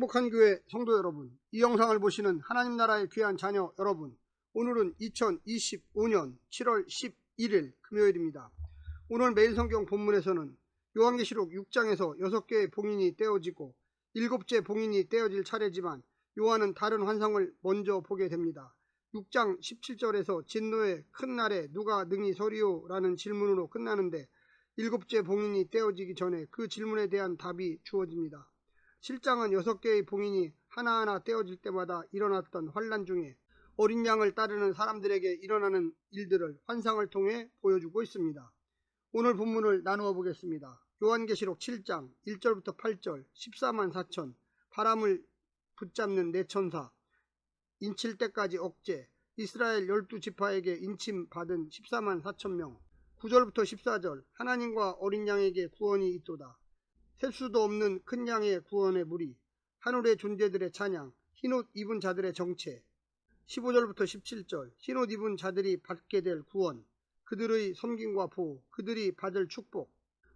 행복한 교회 성도 여러분, 이 영상을 보시는 하나님 나라의 귀한 자녀 여러분, 오늘은 2025년 7월 11일 금요일입니다. 오늘 매일 성경 본문에서는 요한계시록 6장에서 6개의 봉인이 떼어지고 7째 봉인이 떼어질 차례지만 요한은 다른 환상을 먼저 보게 됩니다. 6장 17절에서 진노의 큰 날에 누가 능히 서리오? 라는 질문으로 끝나는데 7째 봉인이 떼어지기 전에 그 질문에 대한 답이 주어집니다. 7장은 6개의 봉인이 하나하나 떼어질 때마다 일어났던 환난 중에 어린 양을 따르는 사람들에게 일어나는 일들을 환상을 통해 보여주고 있습니다. 오늘 본문을 나누어 보겠습니다. 요한계시록 7장 1절부터 8절 14만 4천, 바람을 붙잡는 네 천사, 인칠 때까지 억제, 이스라엘 12지파에게 인침받은 14만 4천 명, 9절부터 14절 하나님과 어린 양에게 구원이 있도다. 셀 수도 없는 큰 양의 구원의 무리, 하늘의 존재들의 찬양, 흰옷 입은 자들의 정체, 15절부터 17절 흰옷 입은 자들이 받게 될 구원, 그들의 섬김과 보호, 그들이 받을 축복.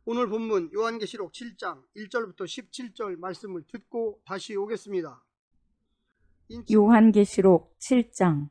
오늘 본문 요한계시록 7장 1절부터 17절 말씀을 듣고 다시 오겠습니다. 요한계시록 7장.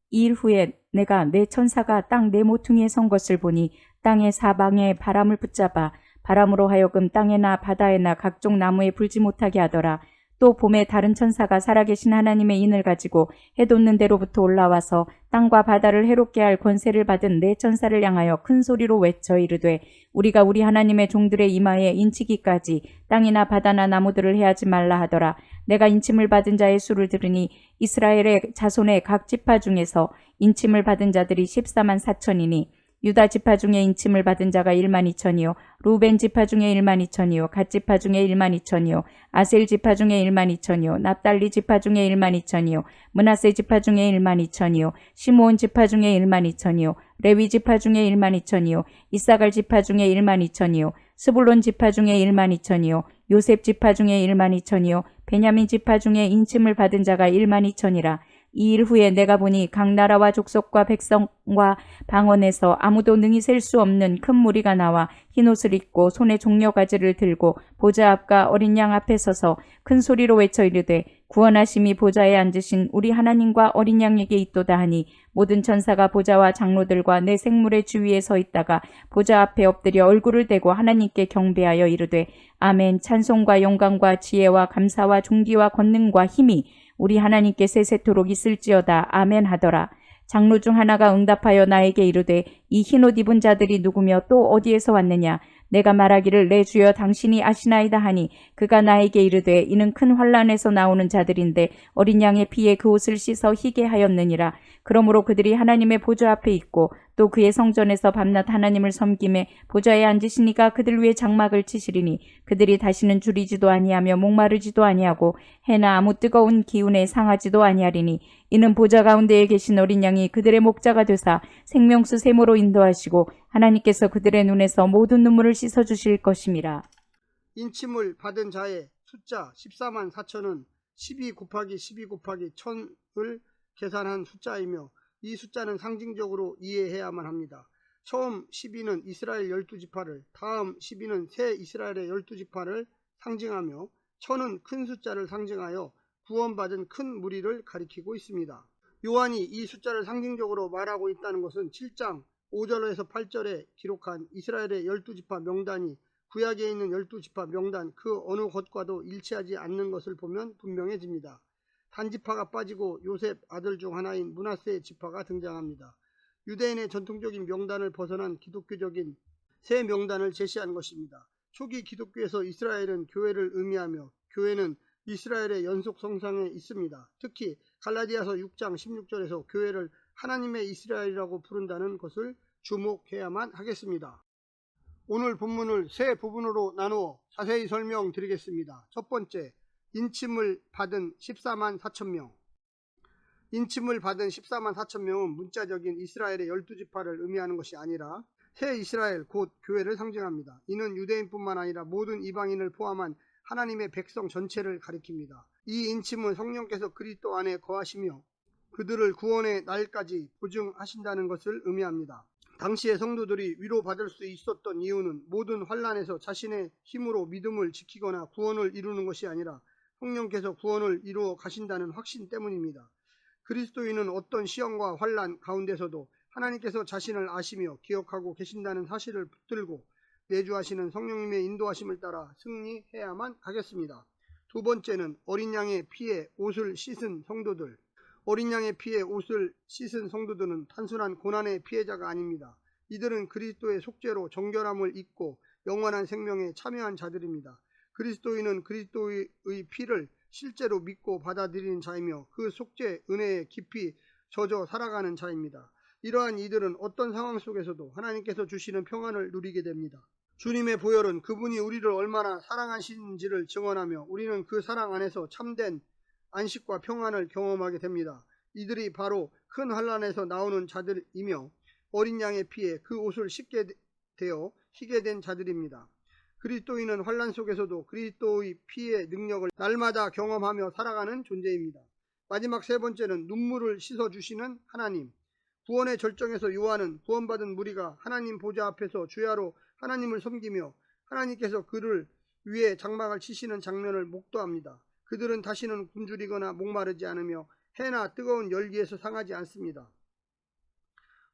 이일 후에 내가 네 천사가 땅 네 모퉁이에 선 것을 보니 땅의 사방에 바람을 붙잡아 바람으로 하여금 땅에나 바다에나 각종 나무에 불지 못하게 하더라. 또 봄에 다른 천사가 살아계신 하나님의 인을 가지고 해 돋는 데로부터 올라와서 땅과 바다를 해롭게 할 권세를 받은 네 천사를 향하여 큰 소리로 외쳐 이르되, 우리가 우리 하나님의 종들의 이마에 인치기까지 땅이나 바다나 나무들을 해하지 말라 하더라. 내가 인침을 받은 자의 수를 들으니 이스라엘의 자손의 각 지파 중에서 인침을 받은 자들이 14만 4천이니 유다 지파 중에 인침을 받은 자가 1만 2천이요 루벤 지파 중에 1만 2천이요 갓 지파 중에 1만 2천이요 아셀 지파 중에 1만 2천이요 납달리 지파 중에 1만 2천이요 므낫세 지파 중에 1만 2천이요 시므온 지파 중에 1만 2천이요 레위 지파 중에 1만 2천이요 이사갈 지파 중에 1만 2천이요 스불론 지파 중에 1만 2천이요 요셉 지파 중에 1만 2천이요 베냐민 지파 중에 인침을 받은 자가 1만 2천이라. 이 일 후에 내가 보니 각 나라와 족속과 백성과 방언에서 아무도 능히 셀 수 없는 큰 무리가 나와 흰옷을 입고 손에 종려가지를 들고 보좌 앞과 어린 양 앞에 서서 큰 소리로 외쳐 이르되, 구원하심이 보좌에 앉으신 우리 하나님과 어린 양에게 있도다 하니, 모든 천사가 보좌와 장로들과 내 생물의 주위에 서 있다가 보좌 앞에 엎드려 얼굴을 대고 하나님께 경배하여 이르되, 아멘. 찬송과 영광과 지혜와 감사와 존귀와 권능과 힘이 우리 하나님께 세세토록 있을지어다. 아멘 하더라. 장로 중 하나가 응답하여 나에게 이르되, 이 흰옷 입은 자들이 누구며 또 어디에서 왔느냐? 내가 말하기를, 내 주여 당신이 아시나이다 하니, 그가 나에게 이르되, 이는 큰 환란에서 나오는 자들인데 어린 양의 피에 그 옷을 씻어 희게 하였느니라. 그러므로 그들이 하나님의 보좌 앞에 있고 또 그의 성전에서 밤낮 하나님을 섬김에 보좌에 앉으시니까 그들 위에 장막을 치시리니, 그들이 다시는 줄이지도 아니하며 목마르지도 아니하고 해나 아무 뜨거운 기운에 상하지도 아니하리니, 이는 보좌 가운데에 계신 어린 양이 그들의 목자가 되사 생명수 샘으로 인도하시고 하나님께서 그들의 눈에서 모든 눈물을 씻어주실 것임이라. 인침을 받은 자의 숫자 14만 4천은 12 곱하기 12 곱하기 1000을 계산한 숫자이며, 이 숫자는 상징적으로 이해해야만 합니다. 처음 12는 이스라엘 12지파를, 다음 12는 새 이스라엘의 12지파를 상징하며, 1000은 큰 숫자를 상징하여 구원받은 큰 무리를 가리키고 있습니다. 요한이 이 숫자를 상징적으로 말하고 있다는 것은 7장 5절에서 8절에 기록한 이스라엘의 12지파 명단이 구약에 있는 12지파 명단 그 어느 것과도 일치하지 않는 것을 보면 분명해집니다. 단지파가 빠지고 요셉 아들 중 하나인 므낫세 지파가 등장합니다. 유대인의 전통적인 명단을 벗어난 기독교적인 새 명단을 제시한 것입니다. 초기 기독교에서 이스라엘은 교회를 의미하며, 교회는 이스라엘의 연속 성상에 있습니다. 특히 갈라디아서 6장 16절에서 교회를 하나님의 이스라엘이라고 부른다는 것을 주목해야만 하겠습니다. 오늘 본문을 세 부분으로 나누어 자세히 설명드리겠습니다. 첫 번째, 인침을 받은 14만 4천 명. 인침을 받은 14만 4천 명은 문자적인 이스라엘의 12지파를 의미하는 것이 아니라 새 이스라엘 곧 교회를 상징합니다. 이는 유대인뿐만 아니라 모든 이방인을 포함한 하나님의 백성 전체를 가리킵니다. 이 인침은 성령께서 그리스도 안에 거하시며 그들을 구원의 날까지 보증하신다는 것을 의미합니다. 당시의 성도들이 위로받을 수 있었던 이유는 모든 환난에서 자신의 힘으로 믿음을 지키거나 구원을 이루는 것이 아니라 성령께서 구원을 이루어 가신다는 확신 때문입니다. 그리스도인은 어떤 시험과 환난 가운데서도 하나님께서 자신을 아시며 기억하고 계신다는 사실을 붙들고 내주하시는 성령님의 인도하심을 따라 승리해야만 하겠습니다. 두 번째는 어린 양의 피에 옷을 씻은 성도들. 어린 양의 피에 옷을 씻은 성도들은 단순한 고난의 피해자가 아닙니다. 이들은 그리스도의 속죄로 정결함을 입고 영원한 생명에 참여한 자들입니다. 그리스도인은 그리스도의 피를 실제로 믿고 받아들이는 자이며 그 속죄 은혜에 깊이 젖어 살아가는 자입니다. 이러한 이들은 어떤 상황 속에서도 하나님께서 주시는 평안을 누리게 됩니다. 주님의 보혈은 그분이 우리를 얼마나 사랑하시는지를 증언하며 우리는 그 사랑 안에서 참된 안식과 평안을 경험하게 됩니다. 이들이 바로 큰 환난에서 나오는 자들이며 어린 양의 피에 그 옷을 씻게 되어 희게 된 자들입니다. 그리스도인은 환난 속에서도 그리스도의 피의 능력을 날마다 경험하며 살아가는 존재입니다. 마지막 세 번째는 눈물을 씻어주시는 하나님. 구원의 절정에서 요한은 구원받은 무리가 하나님 보좌 앞에서 주야로 하나님을 섬기며 하나님께서 그를 위해 장막을 치시는 장면을 목도합니다. 그들은 다시는 굶주리거나 목마르지 않으며 해나 뜨거운 열기에서 상하지 않습니다.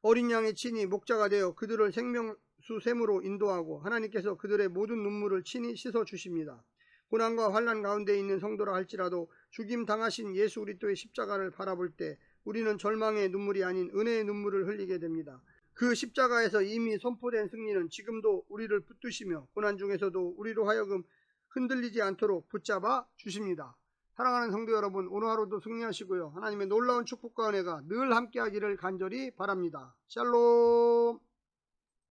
어린 양의 친히 목자가 되어 그들을 생명수 샘으로 인도하고 하나님께서 그들의 모든 눈물을 친히 씻어 주십니다. 고난과 환난 가운데 있는 성도라 할지라도 죽임 당하신 예수 그리스도의 십자가를 바라볼 때 우리는 절망의 눈물이 아닌 은혜의 눈물을 흘리게 됩니다. 그 십자가에서 이미 선포된 승리는 지금도 우리를 붙드시며 고난 중에서도 우리로 하여금 흔들리지 않도록 붙잡아 주십니다. 사랑하는 성도 여러분, 오늘 하루도 승리하시고요. 하나님의 놀라운 축복과 은혜가 늘 함께하기를 간절히 바랍니다. 샬롬.